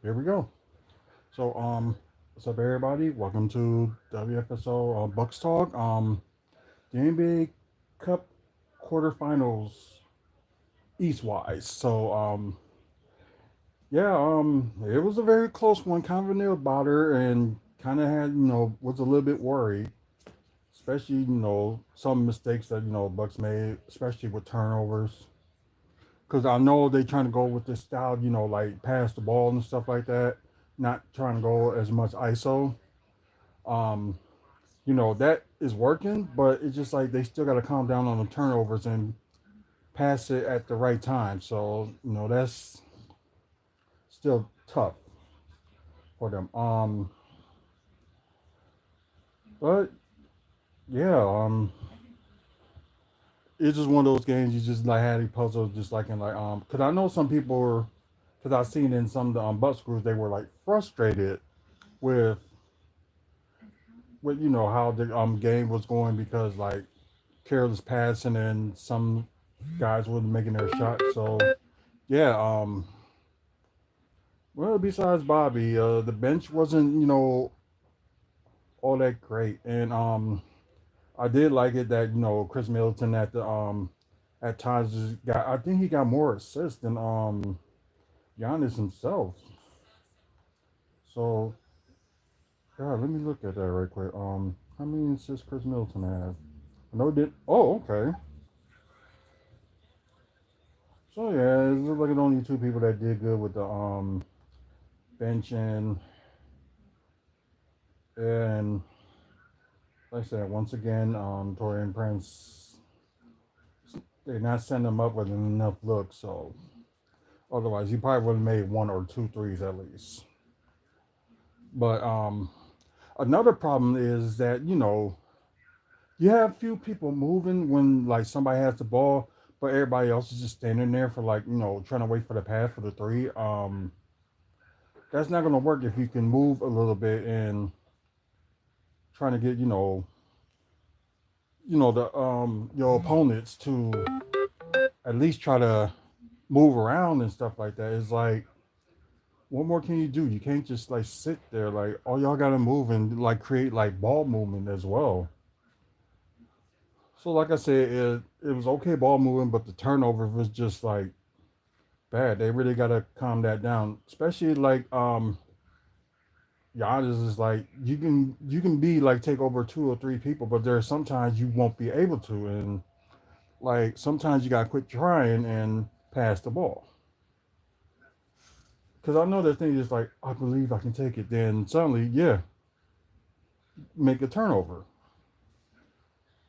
Here we go. So, what's up, everybody? Welcome to WFSO Bucks Talk. The NBA Cup quarterfinals Eastwise. So, yeah, it was a very close one, kind of a nail biter, and kind of had was a little bit worried, especially some mistakes that Bucks made, especially with turnovers. Because I know they trying to go with this style, like pass the ball and stuff like that, not trying to go as much ISO. Um, that is working, but it's just like they still got to calm down on the turnovers and pass it at the right time. So that's still tough for them. But yeah, it's just one of those games you just like had a puzzle, just like in like because I know some people were, because I've seen in some of the Bucks groups they were like frustrated with how the game was going because like careless passing and some guys wasn't making their shots. So yeah, well, besides Bobby, the bench wasn't all that great, and I did like it that Chris Middleton at times just got, I think he got more assists than Giannis himself. So God, let me look at that right quick. How many assists Chris Middleton have? I know he did. Oh, okay. So yeah, it looks like it's only two people that did good with the bench and like I said, once again, Torian Prince, they're not setting him up with enough looks, so otherwise he probably would have made one or two threes at least. But another problem is that you have few people moving when like somebody has the ball, but everybody else is just standing there for like trying to wait for the pass for the three. That's not gonna work if you can move a little bit and trying to get the your opponents to at least try to move around and stuff like that. It's like, what more can you do? You can't just like sit there. Like, all y'all gotta move and like create like ball movement as well. So like I said, it was okay ball movement, but the turnover was just like bad. They really gotta calm that down. Especially like Giannis is like, you can be like take over two or three people, but there are sometimes you won't be able to, and like sometimes you gotta quit trying and pass the ball. Because I know that thing is like, I believe I can take it. Then suddenly, yeah, make a turnover.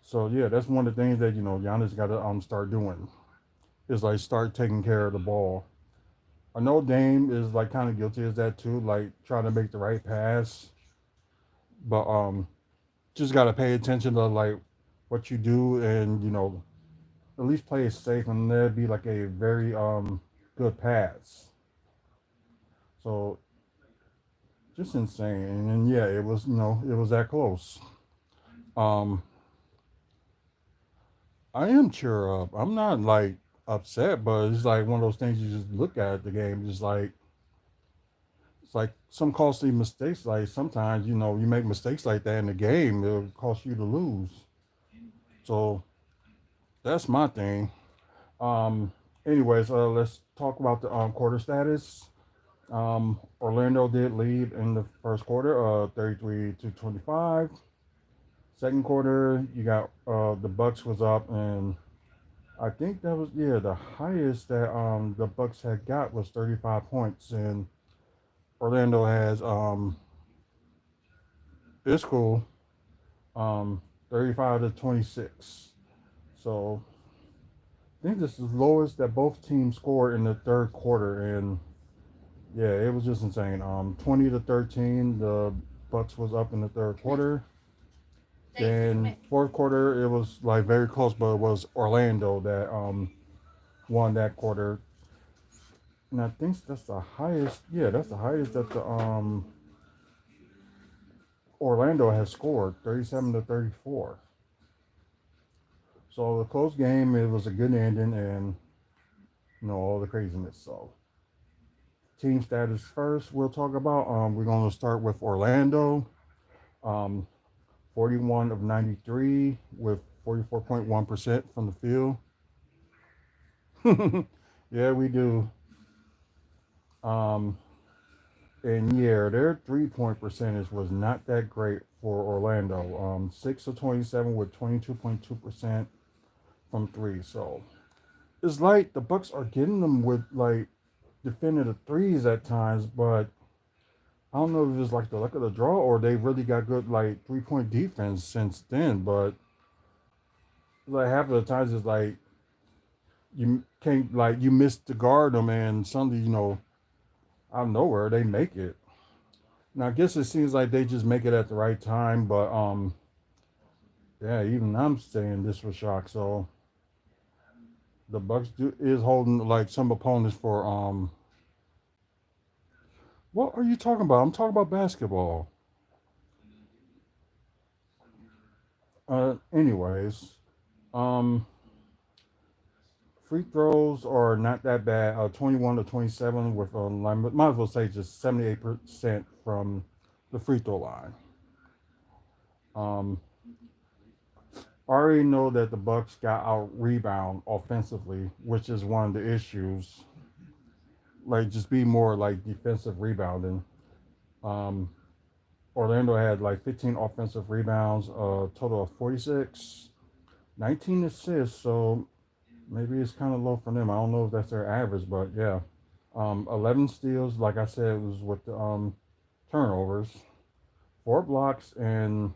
So yeah, that's one of the things that Giannis got to start doing is like start taking care of the ball. I know Dame is like kind of guilty of that too, like trying to make the right pass, but just got to pay attention to like what you do and at least play it safe and there be like a very good pass. So just insane, and yeah, it was it was that close. Um, I am cheer up. I'm not like upset, but it's like one of those things you just look at the game, just like it's like some costly mistakes. Like sometimes you make mistakes like that in the game, it'll cost you to lose. So that's my thing. Um, anyways, let's talk about the quarter status. Orlando did lead in the first quarter, 33 to 25. Second quarter, you got the Bucks was up, and I think that was the highest that the Bucks had got was 35 points, and Orlando has it's cool 35 to 26. So I think this is the lowest that both teams scored in the third quarter, and yeah, it was just insane. 20 to 13, the Bucks was up in the third quarter. Then fourth quarter, it was like very close, but it was Orlando that won that quarter. And I think that's the highest. Yeah, that's the highest that the Orlando has scored, 37 to 34. So the close game, it was a good ending, and all the craziness. So team status first. We'll talk about. We're going to start with Orlando. Um, 41 of 93 with 44.1% from the field. Yeah, we do. Um, and yeah, their 3 point percentage was not that great for Orlando. 6 of 27 with 22.2% from three. So it's like the Bucks are getting them with like definitive threes at times, but I don't know if it's like the luck of the draw or they really got good like 3 point defense since then. But like half of the times it's like you can't like you miss to guard them and suddenly out of nowhere they make it. Now I guess it seems like they just make it at the right time, but yeah, even I'm saying this was shock. So the is holding like some opponents for what are you talking about? I'm talking about basketball. Anyways, um, free throws are not that bad. 21 to 27 with might as well say just 78% from the free throw line. Um, I already know that the Bucks got out rebound offensively, which is one of the issues. Like just be more like defensive rebounding. Um, Orlando had like 15 offensive rebounds, a total of 46, 19 assists. So maybe it's kind of low for them. I don't know if that's their average, but yeah. 11 steals, like I said, was with the turnovers, 4 blocks, and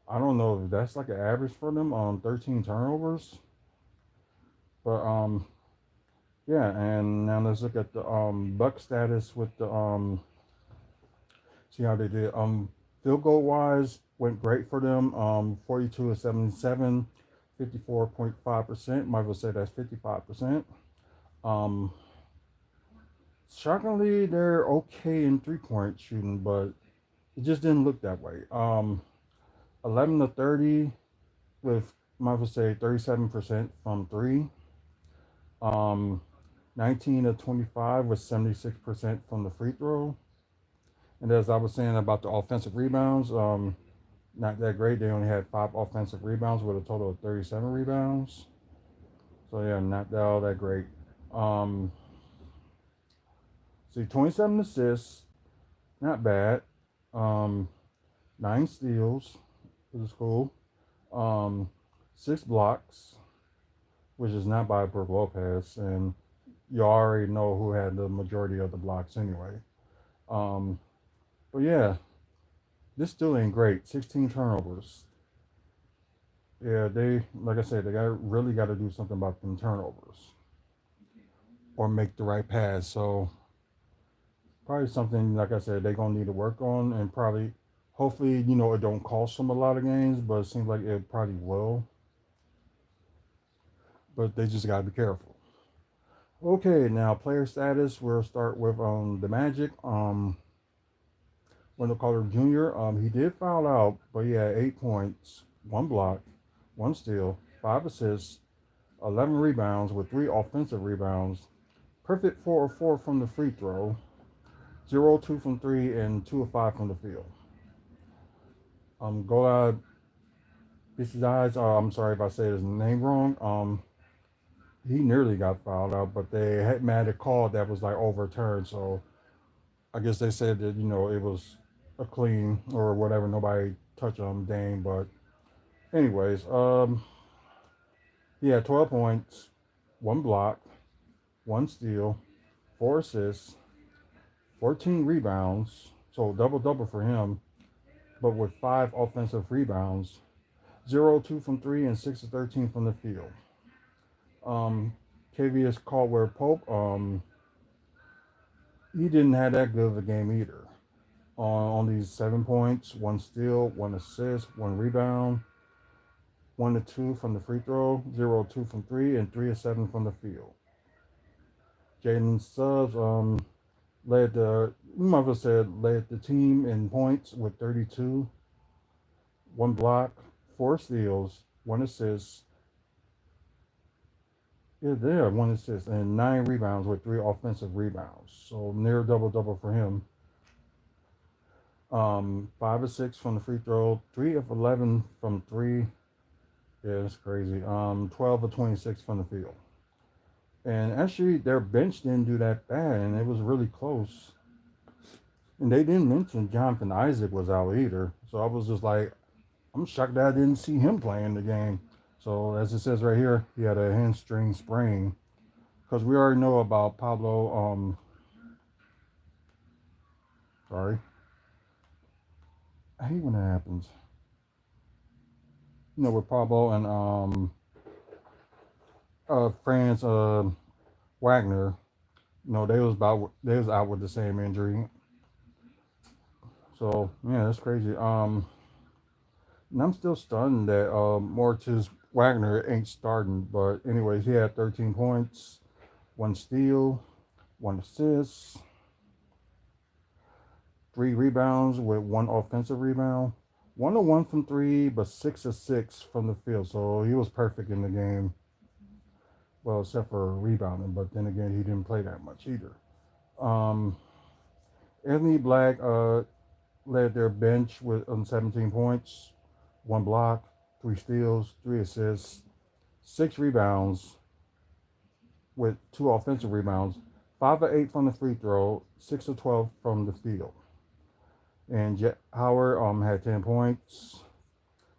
I don't know if that's like an average for them. 13 turnovers, but yeah. And now let's look at the Buck status with the see how they did. Field goal wise, went great for them. 42 to 77, 54.5%. Might as well say that's 55%. Um, Shockingly, they're okay in 3 point shooting, but it just didn't look that way. 11 to 30 with, might as well say, 37% from three. Um, 19 to 25 with 76% from the free throw. And as I was saying about the offensive rebounds, not that great. They only had 5 offensive rebounds with a total of 37 rebounds. So yeah, not all that great. Um, see, 27 assists, not bad. Um, 9 steals, which is cool. Um, 6 blocks, which is not by Brook Lopez, and you already know who had the majority of the blocks anyway. Um, but yeah, this still ain't great. 16 turnovers. Yeah, they like I said, they got really got to do something about them turnovers or make the right pass. So probably something like I said they're gonna need to work on, and probably hopefully it don't cost them a lot of games, but it seems like it probably will. But they just gotta be careful. Okay, now player status. We'll start with the Magic. Wendell Carter Jr. He did foul out, but he had 8 points, 1 block, 1 steal, 5 assists, 11 rebounds with 3 offensive rebounds. Perfect 4 of 4 from the free throw, 0 of 2 from three, and 2 of 5 from the field. Golad Bisides, I'm sorry if I say his name wrong. He nearly got fouled out, but they had a call that was like overturned. So I guess they said that it was a clean or whatever. Nobody touched Dame, but anyways, he had 12 points, 1 block, 1 steal, 4 assists, 14 rebounds. So double double for him, but with 5 offensive rebounds, 0 of 2 from three, and 6 of 13 from the field. Um, KVS Caldwell Pope, he didn't have that good of a game either. On these 7 points, 1 steal, 1 assist, 1 rebound, 1 of 2 from the free throw, 0 of 2 from three, and 3 of 7 from the field. Jaden Stubbs led the team in points with 32, 1 block, 4 steals, 1 assist, Yeah, there, 1 assist and 9 rebounds with 3 offensive rebounds. So near double double for him. 5 of 6 from the free throw, 3 of 11 from three. Yeah, that's crazy. 12 of 26 from the field. And actually, their bench didn't do that bad, and it was really close. And they didn't mention Jonathan Isaac was out either. So I was just like, I'm shocked that I didn't see him playing the game. So as it says right here, he had a hamstring sprain. Because we already know about Pablo. Sorry, I hate when that happens. With Pablo and Franz Wagner. They was out with the same injury. So yeah, that's crazy. And I'm still stunned that Mortis Wagner ain't starting. But anyways, he had 13 points, 1 steal, 1 assist, 3 rebounds with 1 offensive rebound. 1 of 1 from three, but 6 of 6 from the field. So he was perfect in the game. Well, except for rebounding, but then again, he didn't play that much either. Um, Anthony Black led their bench with 17 points, 1 block, 3 steals, 3 assists, 6 rebounds with 2 offensive rebounds, 5 of 8 from the free throw, 6 of 12 from the field. And Jet Howard had 10 points,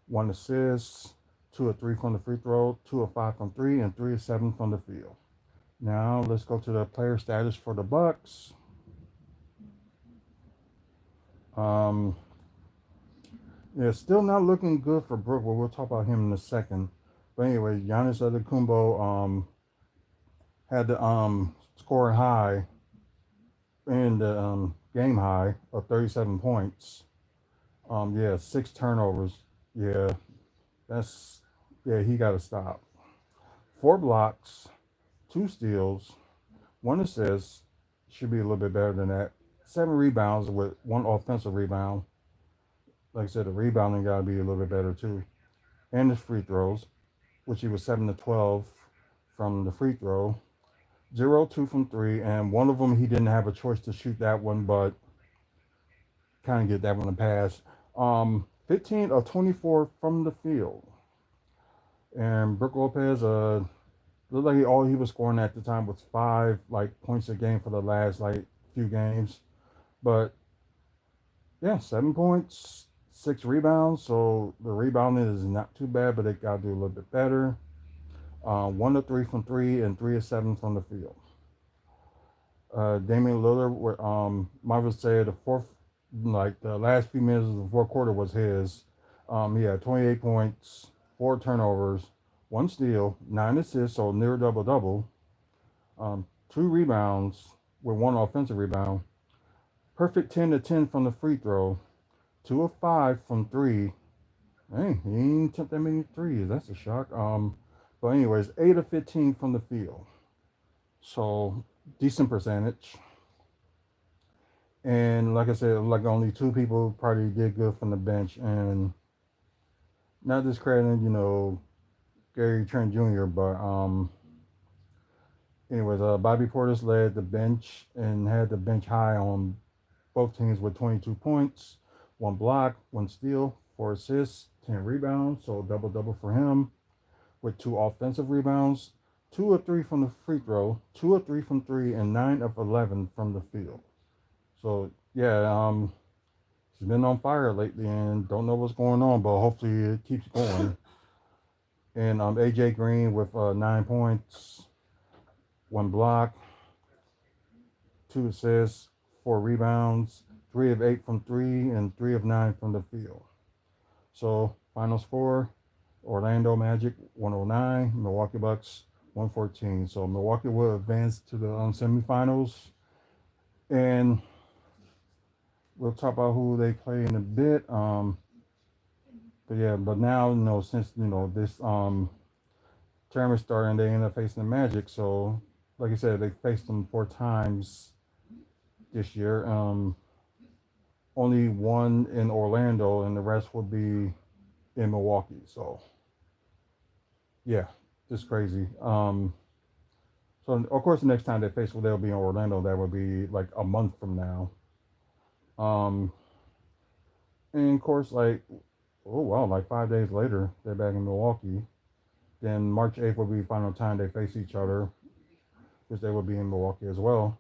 1 assist, 2 of 3 from the free throw, 2 of 5 from three, and 3 of 7 from the field. Now let's go to the player status for the Bucks. Yeah, still not looking good for Brook, but we'll talk about him in a second. But anyway, Giannis Antetokounmpo had the score high in the game high of 37 points. Yeah, 6 turnovers. Yeah, that's he got to stop. 4 blocks, 2 steals, 1 assist. Should be a little bit better than that. 7 rebounds with 1 offensive rebound. Like I said, the rebounding got to be a little bit better too. And the free throws, which he was 7 of 12 from the free throw. 0 of 2 from three, and one of them he didn't have a choice to shoot that one, but kind of get that one a pass. 15 of 24 from the field. And Brook Lopez looked like all he was scoring at the time was 5 points a game for the last few games. But yeah, 7 points, 6 rebounds. So the rebounding is not too bad, but they got to do a little bit better. 1 of 3 from three and 3 of 7 from the field. Damian Lillard, Marvel said the last few minutes of the fourth quarter was his. He had 28 points, 4 turnovers, 1 steal, 9 assists, so near double double. 2 rebounds with 1 offensive rebound. Perfect 10 to 10 from the free throw. 2 of 5 from three. Hey, he ain't took that many threes. That's a shock. But anyways, 8 of 15 from the field. So decent percentage. And like I said, only 2 people probably did good from the bench, and not discrediting, Gary Trent Jr., but anyways, Bobby Portis led the bench and had the bench high on both teams with 22 points, 1 block, 1 steal, 4 assists, 10 rebounds, so double double for him with 2 offensive rebounds, 2 of 3 from the free throw, 2 of 3 from three, and 9 of 11 from the field. So yeah, he's been on fire lately, and don't know what's going on, but hopefully it keeps going. And AJ Green with 9 points, 1 block, 2 assists, 4 rebounds, 3 of 8 from three, and 3 of 9 from the field. So final score: Orlando Magic 109, Milwaukee Bucks 114. So Milwaukee will advance to the semifinals, and we'll talk about who they play in a bit. But now, since this tournament starting, they end up facing the Magic. So, like I said, they faced them 4 times this year. Only one in Orlando, and the rest will be in Milwaukee. So, yeah, just crazy. So of course, the next time they face, well, they'll be in Orlando. That would be like a month from now. Um, and of course, like, oh wow, like 5 days later, they're back in Milwaukee. Then March 8th will be the final time they face each other, because they will be in Milwaukee as well.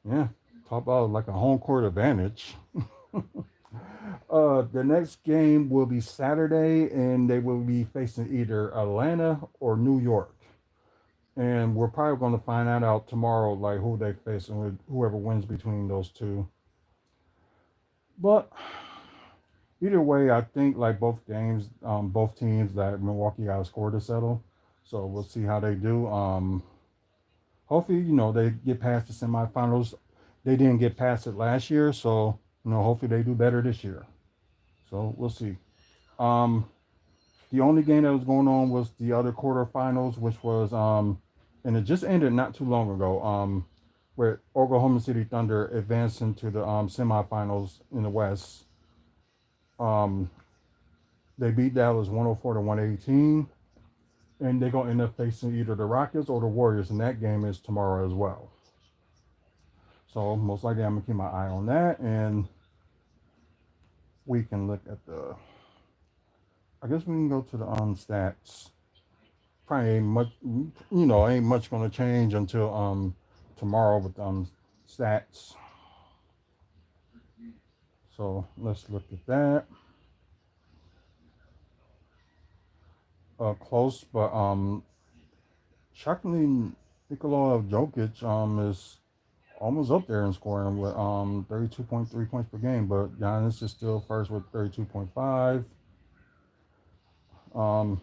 Yeah, talk about like a home court advantage. The next game will be Saturday, and they will be facing either Atlanta or New York. And we're probably going to find that out tomorrow, like who they face and whoever wins between those two. But either way, I think like both games, both teams that Milwaukee got a score to settle. So we'll see how they do. Hopefully, they get past the semifinals. They didn't get past it last year, so hopefully they do better this year. So we'll see. Um, the only game that was going on was the other quarterfinals, which was and it just ended not too long ago. Where Oklahoma City Thunder advanced into the semifinals in the West. Um, they beat Dallas 104 to 118, and they're gonna end up facing either the Rockets or the Warriors, and that game is tomorrow as well. So most likely I'm gonna keep my eye on that, and we can look at the. I guess we can go to the stats. Probably ain't much, ain't much gonna change until tomorrow with stats. So let's look at that. Close, but shockingly, Nikola Jokic is almost up there in scoring with 32.3 points per game, but Giannis is still first with 32.5. Um,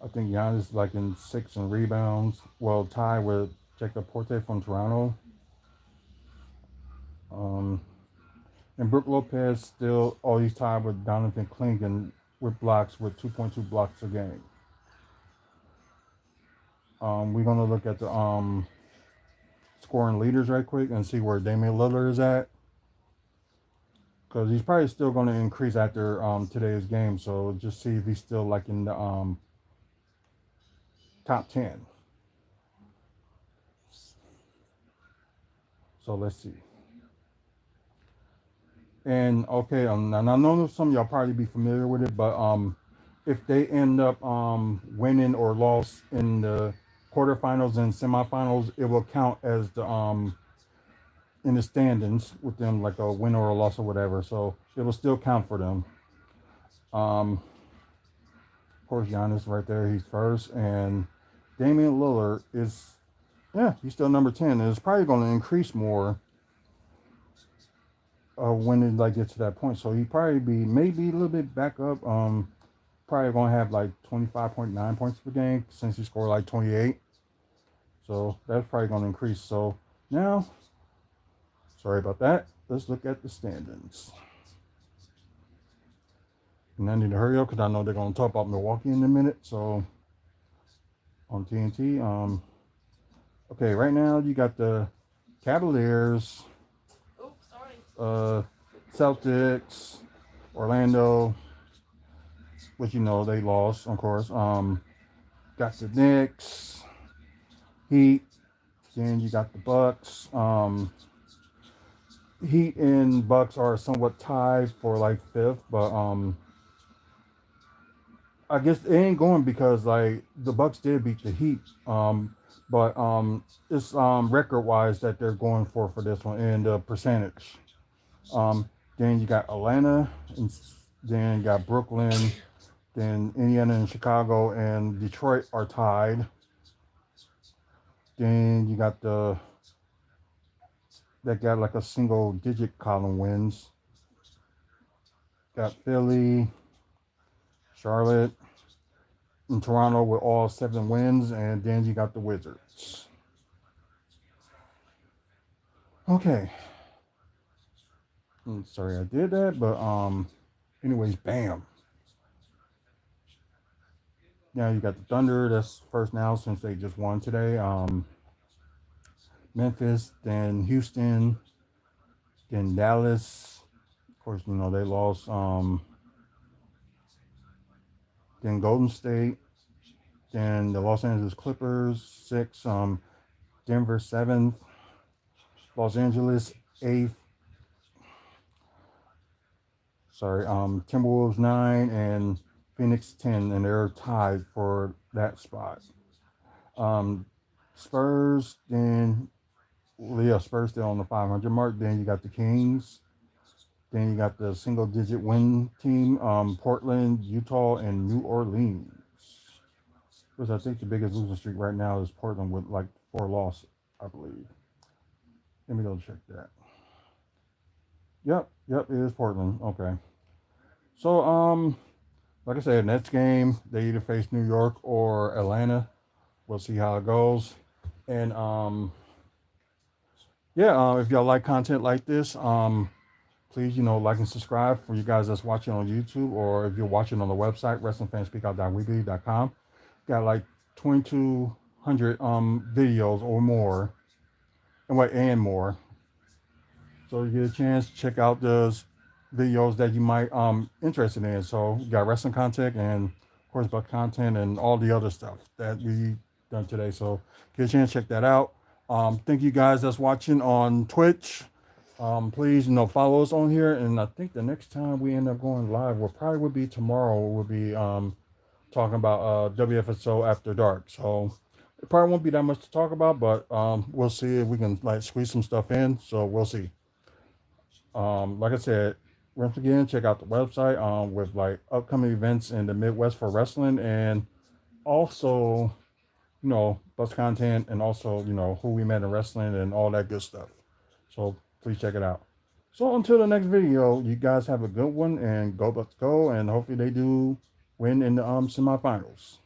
I think Giannis like in six in rebounds. Well, tied with Jacob Porte from Toronto. Um, and Brook Lopez still, he's tied with Donovan Clingan with blocks with 2.2 blocks a game. We're gonna look at the scoring leaders right quick and see where Damian Lillard is at, because he's probably still going to increase after today's game. So just see if he's still like in the top 10. So let's see. And okay, and I know some of y'all probably be familiar with it, but if they end up winning or lost in the quarterfinals and semifinals, it will count as the in the standings with them like a win or a loss or whatever. So it will still count for them. Of course, Giannis right there, he's first, and Damian Lillard is, yeah, he's still number 10. And it's probably going to increase more when it like gets to that point. So he probably be maybe a little bit back up. Probably going to have like 25.9 points per game since he scored like 28. So that's probably going to increase. So now, sorry about that. Let's look at the standings. And I need to hurry up because I know they're going to talk about Milwaukee in a minute. So on TNT, okay, right now you got the Cavaliers, Celtics, Orlando, which they lost, of course. Got the Knicks, Heat, then you got the Bucks. Heat and Bucks are somewhat tied for like fifth, but I guess it ain't going because like the Bucks did beat the Heat. But it's record wise that they're going for this one and the percentage. Then you got Atlanta, and then you got Brooklyn, then Indiana and Chicago and Detroit are tied. Then you got that got like a single digit column wins. Got Philly, Charlotte, and Toronto with all 7 wins, and then you got the Wizards. Okay. Sorry I did that, but anyways, bam. Now you got the Thunder, that's first now since they just won today. Memphis, then Houston, then Dallas. Of course, they lost. Then Golden State, Then the Los Angeles Clippers 6th, Denver 7th, Los Angeles 8th. Sorry, Timberwolves 9 and Phoenix 10, and they're tied for that spot. Um, Spurs, then yeah, Spurs still on the 500 mark. Then you got the Kings. Then you got the single digit win team, Portland, Utah, and New Orleans. Because I think the biggest losing streak right now is Portland with like 4 losses, I believe. Let me go check that. Yep, it is Portland. Okay. So, like I said, next game, they either face New York or Atlanta. We'll see how it goes. And yeah, if y'all like content like this, please, like and subscribe for you guys that's watching on YouTube, or if you're watching on the website, wrestlingfanspeakout.weebly.com. Got like 2,200 videos or more, and more. So you get a chance, check out those videos that you might interested in. So you got wrestling content and of course buck content and all the other stuff that we done today. So get a chance, check that out. Thank you guys that's watching on Twitch. Please, follow us on here. And I think the next time we end up going live will probably would be tomorrow. We'll be talking about WFSO After Dark. So it probably won't be that much to talk about, but we'll see if we can like squeeze some stuff in. So we'll see. Like I said, once again, check out the website with like upcoming events in the Midwest for wrestling, and also, bus content, and also, who we met in wrestling and all that good stuff. So please check it out. So until the next video, you guys have a good one, and go Bucks go, and hopefully they do win in the semifinals.